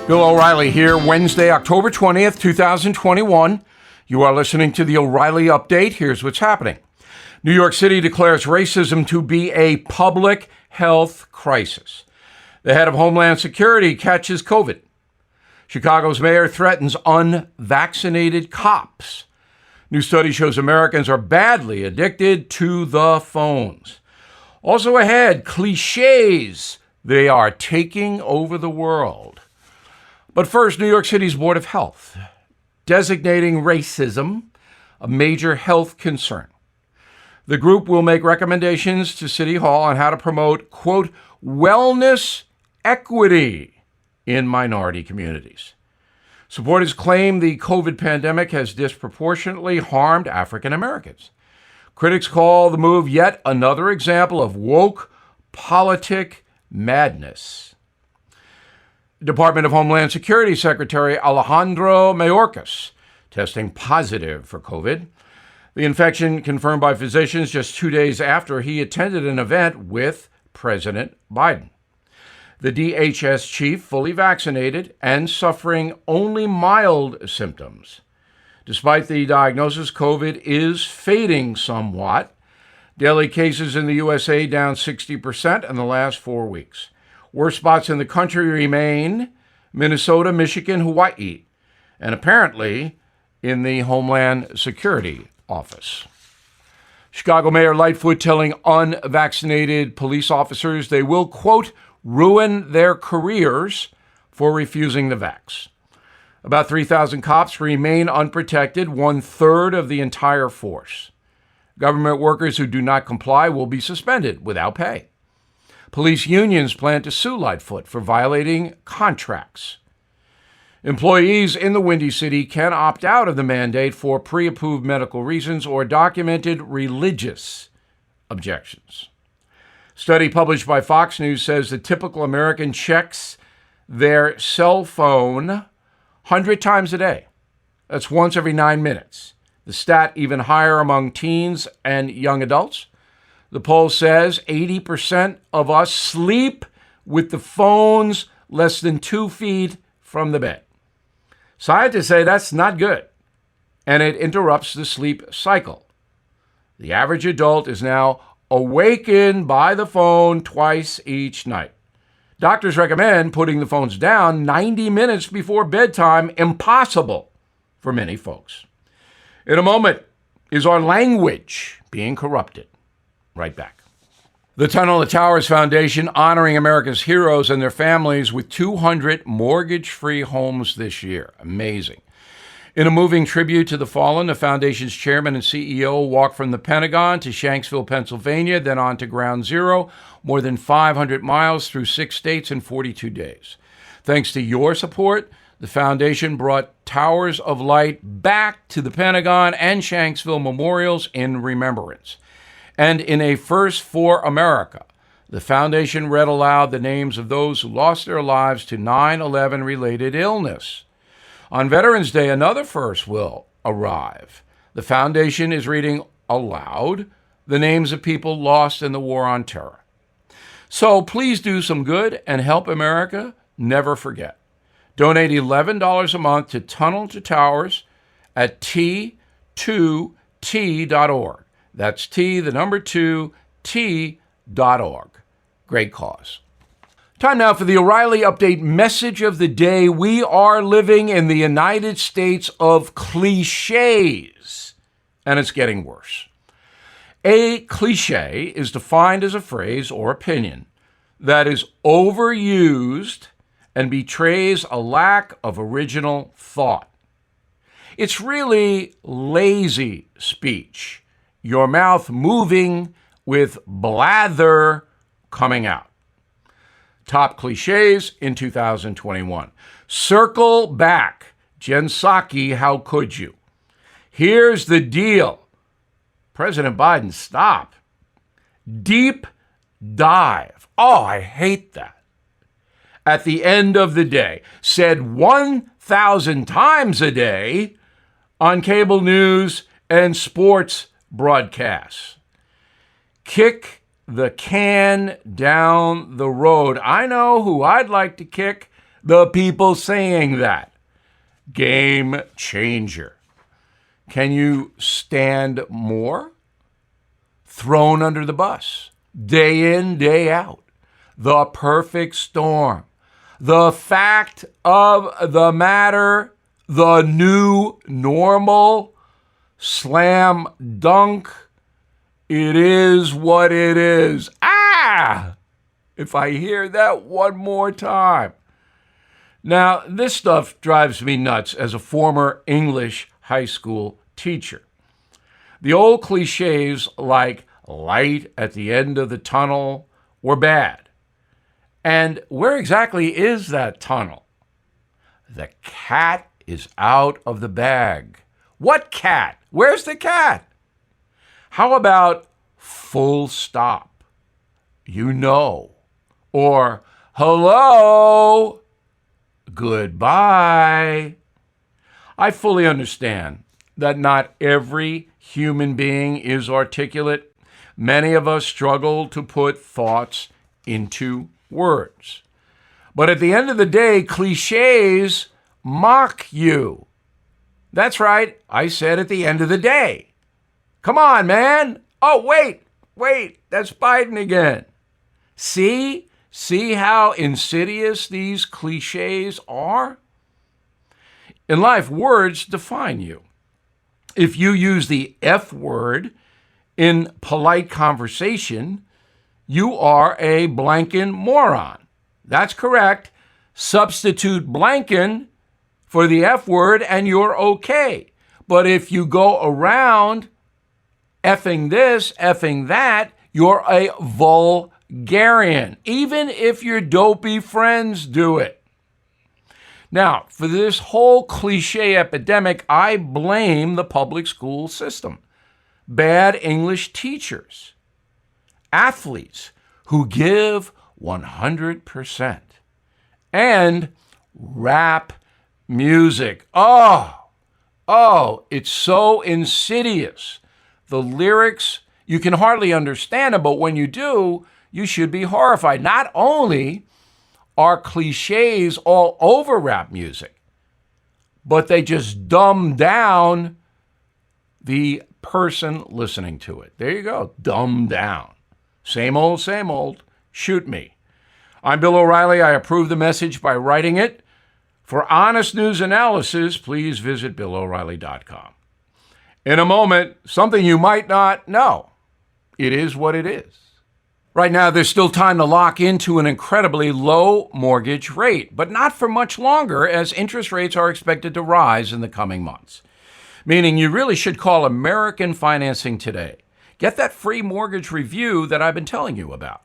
Bill O'Reilly here, Wednesday, October 20th, 2021. You are listening to the O'Reilly Update. Here's what's happening. New York City declares racism to be a public health crisis. The head of Homeland Security catches COVID. Chicago's mayor threatens unvaccinated cops. New study shows Americans are badly addicted to the phones. Also ahead, clichés. They are taking over the world. But first, New York City's Board of Health designating racism a major health concern. The group will make recommendations to City Hall on how to promote, quote, wellness equity in minority communities. Supporters claim the COVID pandemic has disproportionately harmed African Americans. Critics call the move yet another example of woke politic madness. Department of Homeland Security Secretary Alejandro Mayorkas testing positive for COVID. The infection confirmed by physicians just 2 days after he attended an event with President Biden. The DHS chief fully vaccinated and suffering only mild symptoms. Despite the diagnosis, COVID is fading somewhat. Daily cases in the USA down 60% in the last 4 weeks. Worst spots in the country remain Minnesota, Michigan, Hawaii, and apparently in the Homeland Security office. Chicago Mayor Lightfoot telling unvaccinated police officers they will, quote, ruin their careers for refusing the vax. About 3,000 cops remain unprotected, 1/3 of the entire force. Government workers who do not comply will be suspended without pay. Police unions plan to sue Lightfoot for violating contracts. Employees in the Windy City can opt out of the mandate for pre-approved medical reasons or documented religious objections. Study published by Fox News says the typical American checks their cell phone 100 times a day. That's once every 9 minutes. The stat even higher among teens and young adults. The poll says 80% of us sleep with the phones less than 2 feet from the bed. Scientists say that's not good, and it interrupts the sleep cycle. The average adult is now awakened by the phone twice each night. Doctors recommend putting the phones down 90 minutes before bedtime, impossible for many folks. In a moment, is our language being corrupted? Right back. The Tunnel to Towers Foundation honoring America's heroes and their families with 200 mortgage-free homes this year. Amazing. In a moving tribute to the fallen, the foundation's chairman and CEO walked from the Pentagon to Shanksville, Pennsylvania, then on to Ground Zero, more than 500 miles through 6 states in 42 days. Thanks to your support, the foundation brought Towers of Light back to the Pentagon and Shanksville memorials in remembrance. And in a first for America, the foundation read aloud the names of those who lost their lives to 9/11-related illness. On Veterans Day, another first will arrive. The foundation is reading aloud the names of people lost in the War on Terror. So please do some good and help America never forget. Donate $11 a month to Tunnel to Towers at T2T.org. That's T2T.org. Great cause. Time now for the O'Reilly Update message of the day. We are living in the United States of clichés, and it's getting worse. A cliché is defined as a phrase or opinion that is overused and betrays a lack of original thought. It's really lazy speech. Your mouth moving with blather coming out. Top clichés in 2021. Circle back. Jen Psaki, how could you? Here's the deal. President Biden, stop. Deep dive. Oh, I hate that. At the end of the day, said 1,000 times a day on cable news and sports broadcasts. Kick the can down the road. I know who I'd like to kick The people saying that. Game changer. Can you stand more? Thrown under the bus. Day in, day out. The perfect storm. The fact of the matter, the new normal, slam dunk, it is what it is. If I hear that one more time. Now, this stuff drives me nuts as a former English high school teacher. The old cliches like light at the end of the tunnel were bad. And where exactly is that tunnel? The cat is out of the bag. What cat? Where's the cat? How about full stop? You know. Or hello, goodbye. I fully understand that not every human being is articulate. Many of us struggle to put thoughts into words. But at the end of the day, cliches mock you. That's right. I said at the end of the day. Come on, man. Oh, wait. That's Biden again. See how insidious these cliches are? In life, words define you. If you use the F word in polite conversation, you are a blanking moron. That's correct. Substitute blanking for the F word and you're okay. But if you go around effing this, effing that, you're a vulgarian, even if your dopey friends do it. Now, for this whole cliche epidemic, I blame the public school system. Bad English teachers, athletes who give 100%, and rap music. Oh, it's so insidious. The lyrics, you can hardly understand them, but when you do, you should be horrified. Not only are cliches all over rap music, but they just dumb down the person listening to it. There you go, dumb down. Same old, shoot me. I'm Bill O'Reilly. I approve the message by writing it. For honest news analysis, please visit BillO'Reilly.com. In a moment, something you might not know. It is what it is. Right now, there's still time to lock into an incredibly low mortgage rate, but not for much longer as interest rates are expected to rise in the coming months. Meaning you really should call American Financing today. Get that free mortgage review that I've been telling you about.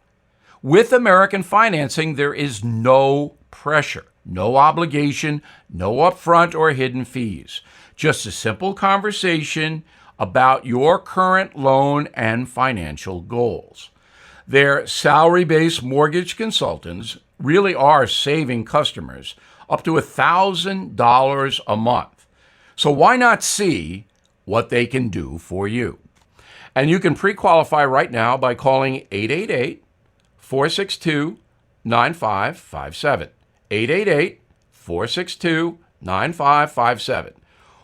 With American Financing, there is no pressure, no obligation, no upfront or hidden fees. Just a simple conversation about your current loan and financial goals. Their salary-based mortgage consultants really are saving customers up to $1,000 a month. So why not see what they can do for you? And you can pre-qualify right now by calling 888-462-9557. 888-462-9557.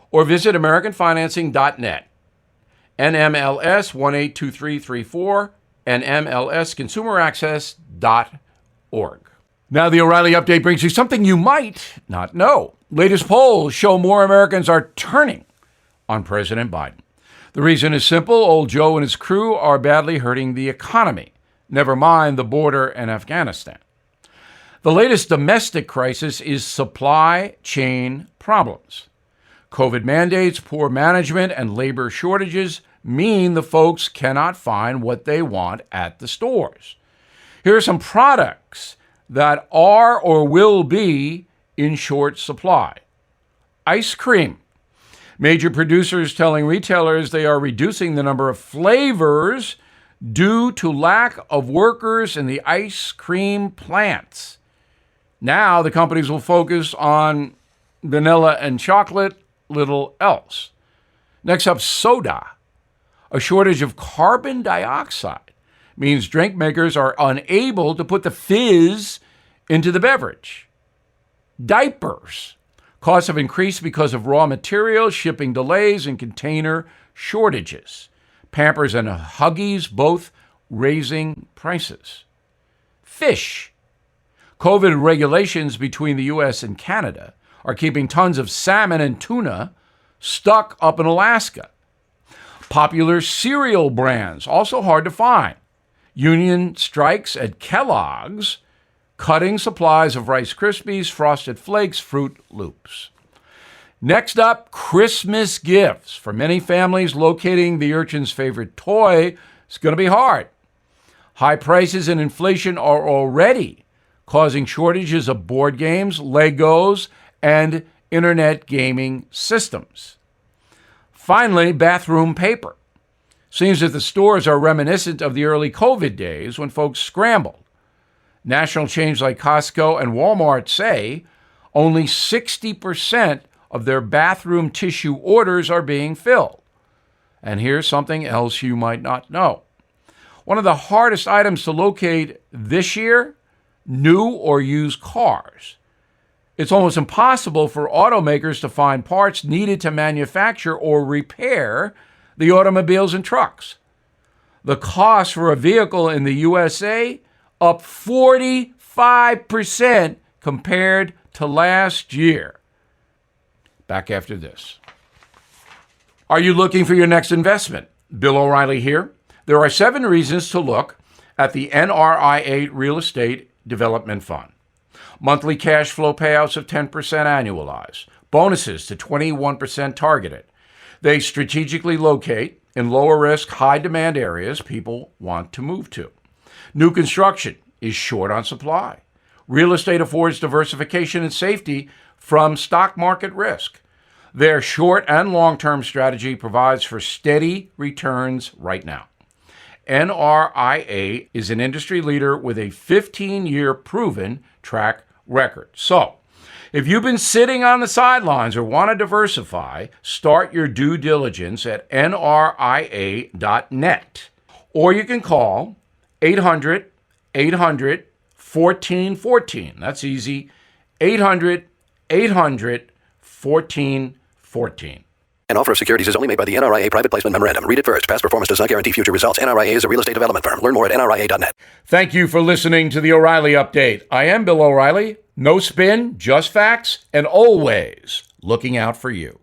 Or visit AmericanFinancing.net. NMLS 182334 and MLSConsumerAccess.org. Now the O'Reilly Update brings you something you might not know. Latest polls show more Americans are turning on President Biden. The reason is simple. Old Joe and his crew are badly hurting the economy. Never mind the border and Afghanistan. The latest domestic crisis is supply chain problems. COVID mandates, poor management, and labor shortages mean the folks cannot find what they want at the stores. Here are some products that are or will be in short supply. Ice cream. Major producers telling retailers they are reducing the number of flavors due to lack of workers in the ice cream plants. Now the companies will focus on vanilla and chocolate, little else. Next up, soda. A shortage of carbon dioxide means drink makers are unable to put the fizz into the beverage. Diapers. Costs have increased because of raw materials, shipping delays, and container shortages. Pampers and Huggies both raising prices. Fish. COVID regulations between the U.S. and Canada are keeping tons of salmon and tuna stuck up in Alaska. Popular cereal brands, also hard to find. Union strikes at Kellogg's, cutting supplies of Rice Krispies, Frosted Flakes, Fruit Loops. Next up, Christmas gifts. For many families, locating the urchin's favorite toy is going to be hard. High prices and inflation are already causing shortages of board games, Legos, and internet gaming systems. Finally, bathroom paper. Seems that the stores are reminiscent of the early COVID days when folks scrambled. National chains like Costco and Walmart say only 60% of their bathroom tissue orders are being filled. And here's something else you might not know. One of the hardest items to locate this year, new or used cars. It's almost impossible for automakers to find parts needed to manufacture or repair the automobiles and trucks. The cost for a vehicle in the USA up 45% compared to last year. Back after this. Are you looking for your next investment? Bill O'Reilly here. There are 7 reasons to look at the NRIA Real Estate Development Fund. Monthly cash flow payouts of 10% annualized. Bonuses to 21% targeted. They strategically locate in lower risk, high demand areas people want to move to. New construction is short on supply. Real estate affords diversification and safety from stock market risk. Their short and long-term strategy provides for steady returns right now. NRIA is an industry leader with a 15-year proven track record. So, if you've been sitting on the sidelines or want to diversify, start your due diligence at nria.net. Or you can call 800-800-1414. That's easy. 800-800-1414. An offer of securities is only made by the NRIA Private Placement Memorandum. Read it first. Past performance does not guarantee future results. NRIA is a real estate development firm. Learn more at nria.net. Thank you for listening to the O'Reilly Update. I am Bill O'Reilly. No spin, just facts, and always looking out for you.